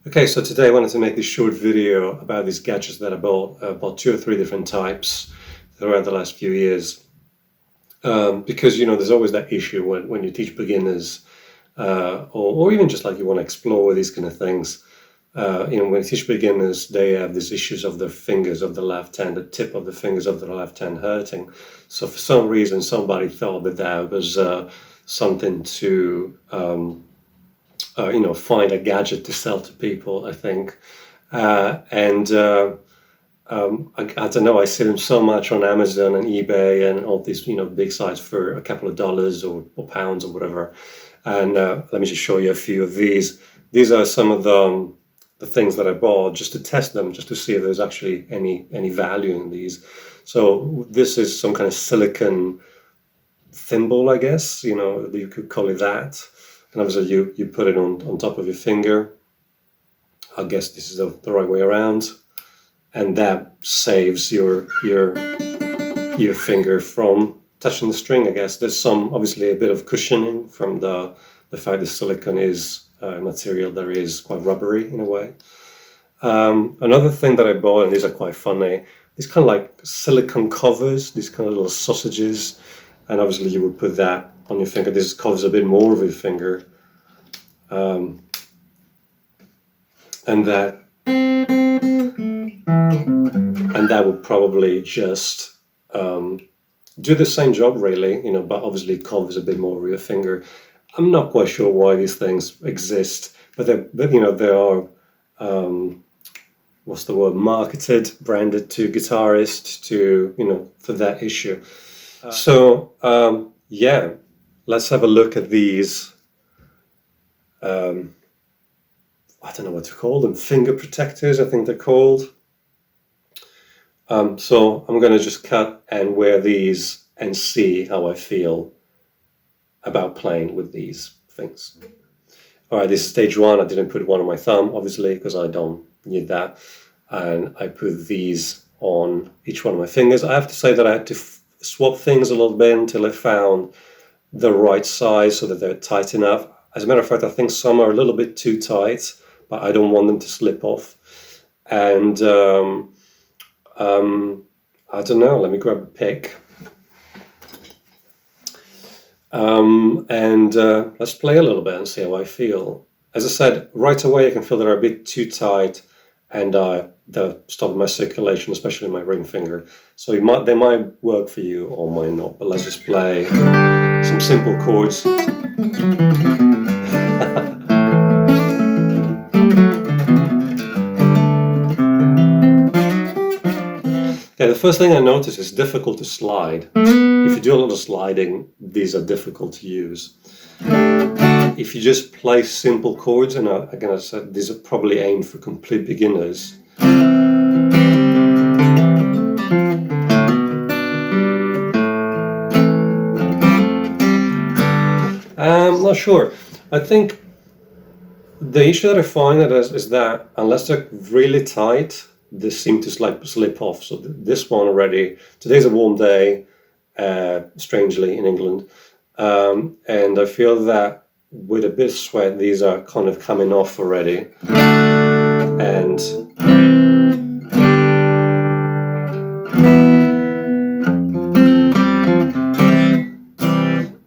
Okay, so today I wanted to make this short video about these gadgets that I bought. I bought 2 or 3 different types throughout the last few years. Because, there's always that issue when you teach beginners, or even just like you want to explore these kind of things. When you teach beginners, they have these issues of their fingers of the left hand, the tip of the fingers of the left hand hurting. So for some reason, somebody thought that was something to find a gadget to sell to people, I think. I don't know, I see them so much on Amazon and eBay and all these, big sites for a couple of dollars or pounds or whatever. And let me just show you a few of these. These are some of the things that I bought just to test them, just to see if there's actually any value in these. So this is some kind of silicon thimble, I guess, you could call it that. And obviously you put it on top of your finger. I guess this is the right way around. And that saves your finger from touching the string, I guess. There's obviously a bit of cushioning from the fact that silicone is a material that is quite rubbery in a way. Another thing that I bought, and these are quite funny, these kind of like silicone covers, these kind of little sausages. And obviously you would put that on your finger. This covers a bit more of your finger. And that would probably just do the same job really, but obviously it covers a bit more of your finger. I'm not quite sure why these things exist, but they are marketed, branded to guitarists for that issue. Let's have a look at these. I don't know what to call them, finger protectors, I think they're called. So I'm going to just cut and wear these and see how I feel about playing with these things. All right, this is stage one. I didn't put one on my thumb, obviously, because I don't need that. And I put these on each one of my fingers. I have to say that I had to swap things a little bit until I found the right size so that they're tight enough. As a matter of fact, I think some are a little bit too tight, but I don't want them to slip off. And I don't know, let me grab a pick. Let's play a little bit and see how I feel. As I said, right away I can feel that they're a bit too tight and they're stopping my circulation, especially my ring finger. So they might work for you or might not, but let's just play some simple chords. Okay, the first thing I notice is difficult to slide. If you do a lot of sliding, these are difficult to use. If you just play simple chords, and again I said these are probably aimed for complete beginners. I'm not sure. I think the issue that I find is that unless they're really tight, they seem to slip off. So this one already, today's a warm day, strangely in England, and I feel that with a bit of sweat, these are kind of coming off already.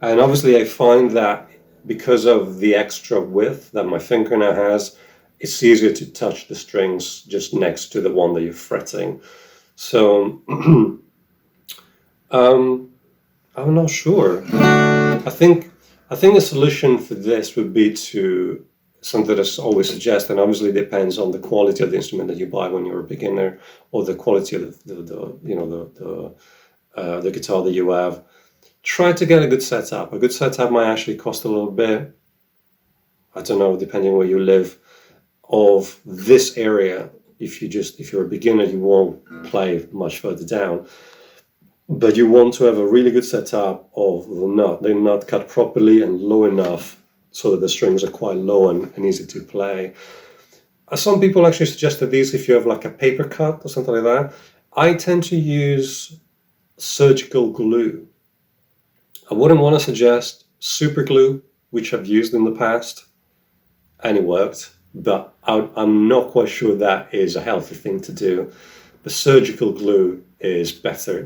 And obviously I find that because of the extra width that my finger now has, it's easier to touch the strings just next to the one that you're fretting. So I'm not sure. I think the solution for this would be to something that I always suggest, and obviously depends on the quality of the instrument that you buy when you're a beginner, or the quality of the guitar that you have. Try to get a good setup. A good setup might actually cost a little bit. I don't know, depending where you live. Of this area, if you're a beginner, you won't play much further down, but you want to have a really good setup of the nut cut properly and low enough so that the strings are quite low and easy to play. Some people actually suggested these if you have like a paper cut or something like that. I tend to use surgical glue. I wouldn't want to suggest super glue, which I've used in the past, and it worked. but I'm not quite sure that is a healthy thing to do. The surgical glue is better,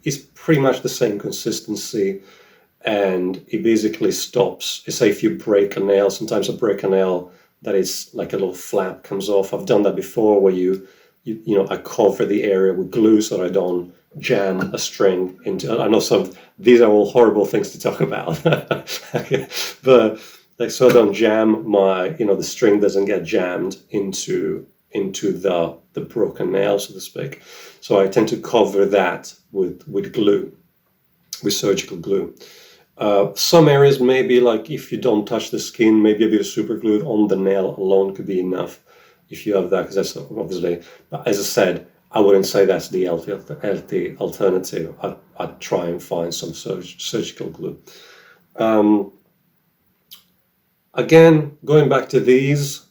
it's pretty much the same consistency, and it basically stops. Say if you break a nail, sometimes I break a nail that is like a little flap comes off. I've done that before, where I cover the area with glue so that I don't jam a string into. I know these are all horrible things to talk about, but like so I don't jam the string doesn't get jammed into the broken nail, so to speak. So I tend to cover that with glue, with surgical glue. Some areas, maybe like if you don't touch the skin, maybe a bit of super glue on the nail alone could be enough if you have that, because that's obviously, but as I said, I wouldn't say that's the healthy alternative. I'd try and find some surgical glue. Again, going back to these,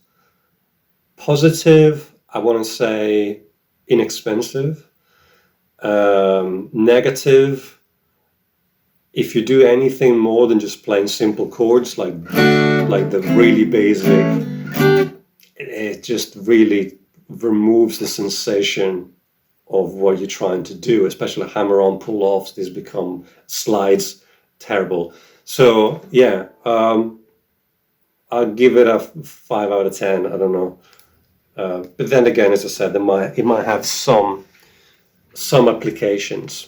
positive, I want to say inexpensive. Negative, if you do anything more than just plain simple chords, like the really basic, it just really removes the sensation of what you're trying to do, especially hammer-on pull-offs. These become slides, terrible. So yeah, I'd give it a 5 out of 10. I don't know, but then again, as I said, it might have some applications.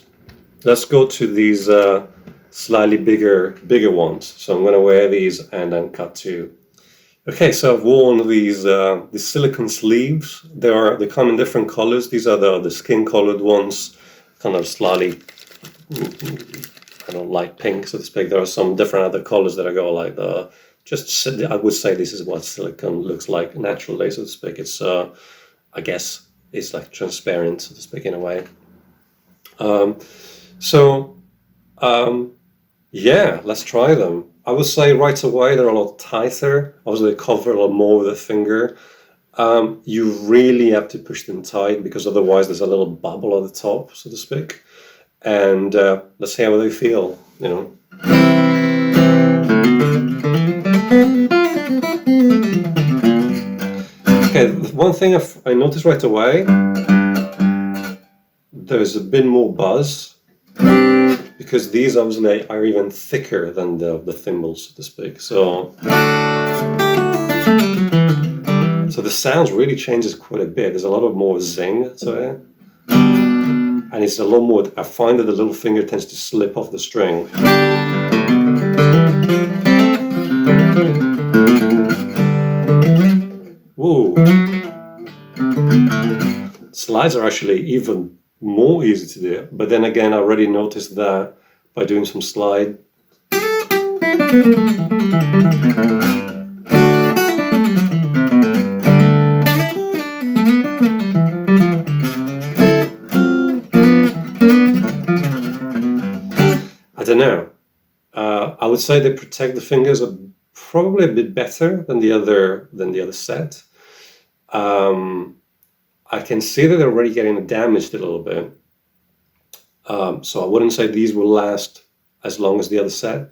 Let's go to these slightly bigger ones. So I'm going to wear these and then cut to. Okay, so I've worn these silicone sleeves. They come in different colors. These are the skin colored ones, kind of slightly, I don't like pink, so to speak. There are some different other colors that I go like I would say this is what silicone looks like naturally, so to speak. It's I guess it's like transparent, so to speak, in a way. Yeah, let's try them. I would say right away they're a lot tighter. Obviously, they cover a lot more with the finger. You really have to push them tight, because otherwise there's a little bubble at the top, so to speak. And let's see how they feel, Okay, one thing I noticed right away, there's a bit more buzz, because these obviously are even thicker than the thimbles, so to speak. So the sound really changes quite a bit. There's a lot of more zing to it, and it's a lot more. I find that the little finger tends to slip off the string. Woo! Slides are actually even more easy to do, but then again, I already noticed that by doing some slide. I don't know. I would say they protect the fingers probably a bit better than the other set. I can see that they're already getting damaged a little bit. So I wouldn't say these will last as long as the other set.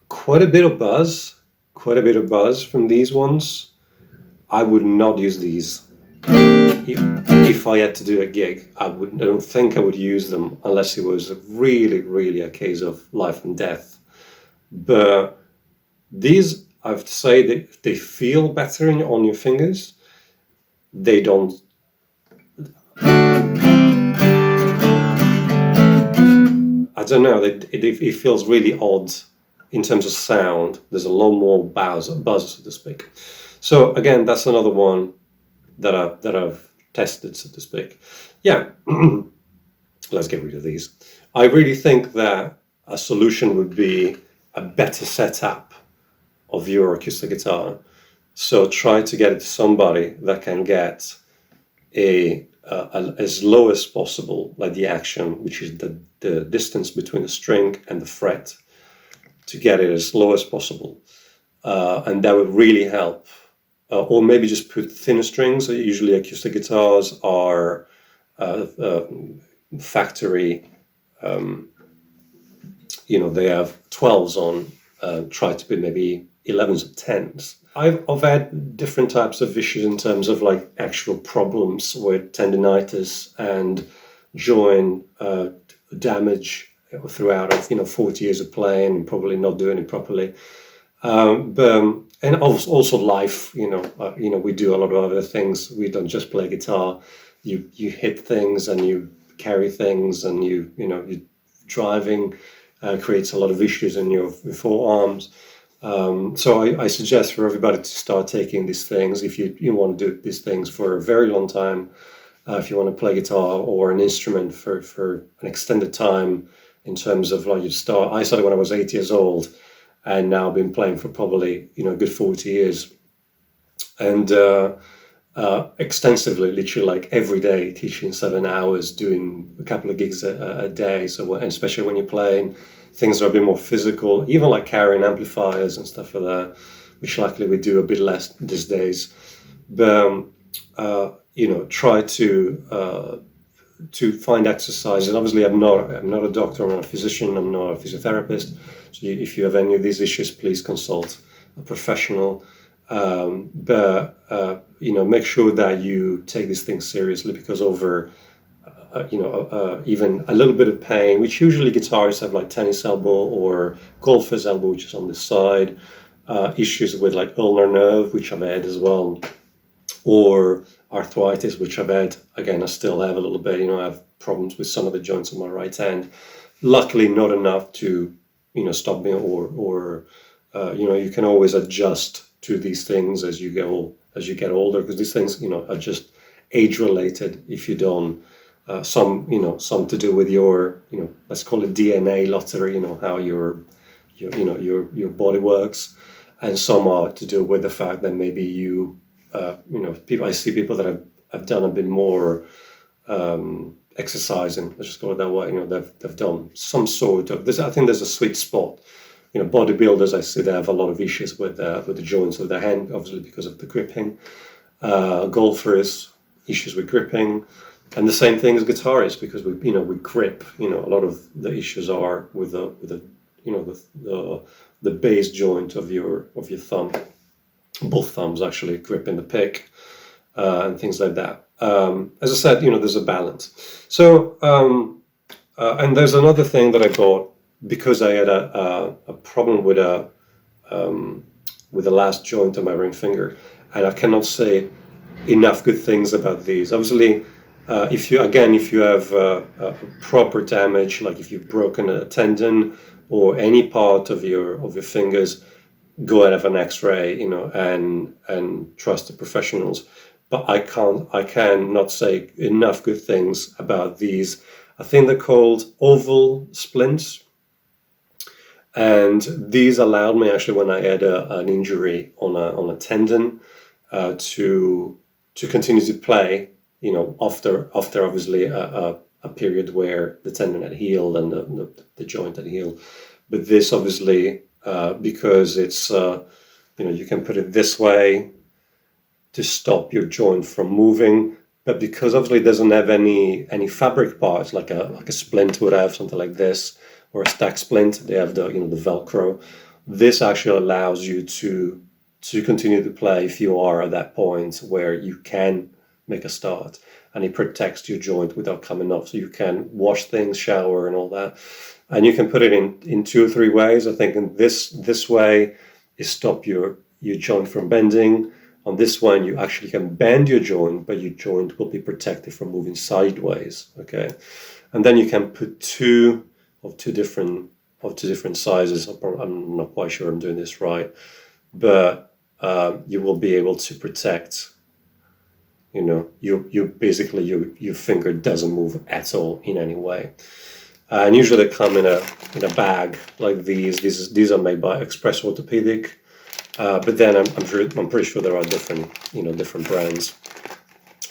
Quite a bit of buzz from these ones. I would not use these. If I had to do a gig, I don't think I would use them unless it was really, really a case of life and death. But these, I have to say, they feel better on your fingers. They don't. I don't know. It feels really odd in terms of sound. There's a lot more buzz, so to speak. So again, that's another one that I've tested, so to speak. Yeah, let's get rid of these. I really think that a solution would be a better setup of your acoustic guitar. So try to get it to somebody that can get as low as possible, like the action, which is the distance between the string and the fret, to get it as low as possible. And that would really help. Or maybe just put thinner strings. Usually acoustic guitars are factory, they have 12s on. Try to put maybe 11s or 10s. I've had different types of issues in terms of like actual problems with tendinitis and joint damage throughout 40 years of playing and probably not doing it properly. And also life, we do a lot of other things. We don't just play guitar. You hit things and you carry things, and you driving creates a lot of issues in your forearms. So I suggest for everybody to start taking these things if you want to do these things for a very long time. If you want to play guitar or an instrument for an extended time, in terms of like I started when I was 8 years old, and now I've been playing for probably a good 40 years, and extensively, literally like every day, teaching 7 hours, doing a couple of gigs a day. So and especially when you're playing things that are a bit more physical, even like carrying amplifiers and stuff like that, which luckily we do a bit less these days. But try to find exercise. And obviously, I'm not a doctor, I'm not a physician, I'm not a physiotherapist. So if you have any of these issues, please consult a professional. But make sure that you take these things seriously, because over even a little bit of pain, which usually guitarists have, like tennis elbow or golfer's elbow, which is on the side, issues with like ulnar nerve, which I've had as well, or arthritis, which I've had. Again, I still have a little bit. I have problems with some of the joints on my right hand. Luckily, not enough to stop me, or you can always adjust to these things as you get older, because these things are just age related. If you don't, some to do with your let's call it DNA lottery, how your body works, and some are to do with the fact that maybe I see people that have done a bit more exercising, let's just call it that way. They've done some sort of this. I think there's a sweet spot. Bodybuilders, I see they have a lot of issues with the joints of their hand, obviously because of the gripping. Golfers, issues with gripping, and the same thing as guitarists, because we grip. A lot of the issues are with the base joint of your thumb, both thumbs actually gripping the pick, and things like that. As I said, there's a balance. So, and there's another thing that I bought, because I had a problem with the last joint of my ring finger, and I cannot say enough good things about these. Obviously, if you have a proper damage, like if you've broken a tendon or any part of your fingers, go and have an X-ray, and trust the professionals. But I cannot say enough good things about these. I think they're called oval splints. And these allowed me, actually, when I had an injury on a tendon, to continue to play, after obviously a period where the tendon had healed and the joint had healed. But this obviously, because it's you can put it this way to stop your joint from moving, but because obviously it doesn't have any fabric parts like a splint would have, something like this, or a stack splint, they have the Velcro. This actually allows you to continue to play if you are at that point where you can make a start, and it protects your joint without coming off. So you can wash things, shower, and all that. And you can put it in 2 or 3 ways. I think in this way is stop your joint from bending. On this one, you actually can bend your joint, but your joint will be protected from moving sideways. Okay, and then you can put two different sizes. I'm not quite sure I'm doing this right, but you will be able to protect. You basically your finger doesn't move at all in any way. And usually they come in a bag like these. These are made by Express Orthopedic, but then I'm pretty sure there are different brands.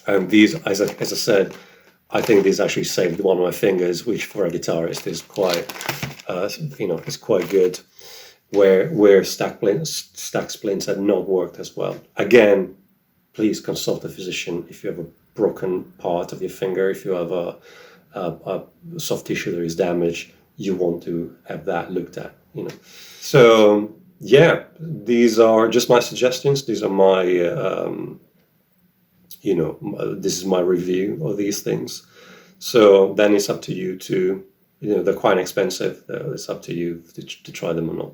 And these, as I said, I think these actually saved one of my fingers, which for a guitarist is quite, is quite good. Where stack splints had not worked as well. Again, please consult a physician if you have a broken part of your finger. If you have a soft tissue that is damaged, you want to have that looked at. So yeah, these are just my suggestions. These are my, this is my review of these things. So then it's up to you to, they're quite expensive. It's up to you to try them or not.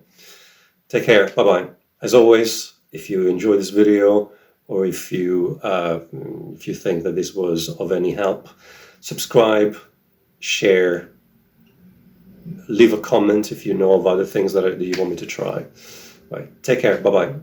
Take care. Bye-bye. As always, if you enjoyed this video, or if you think that this was of any help, subscribe, share, leave a comment if you know of other things that you want me to try. Right. Take care. Bye-bye.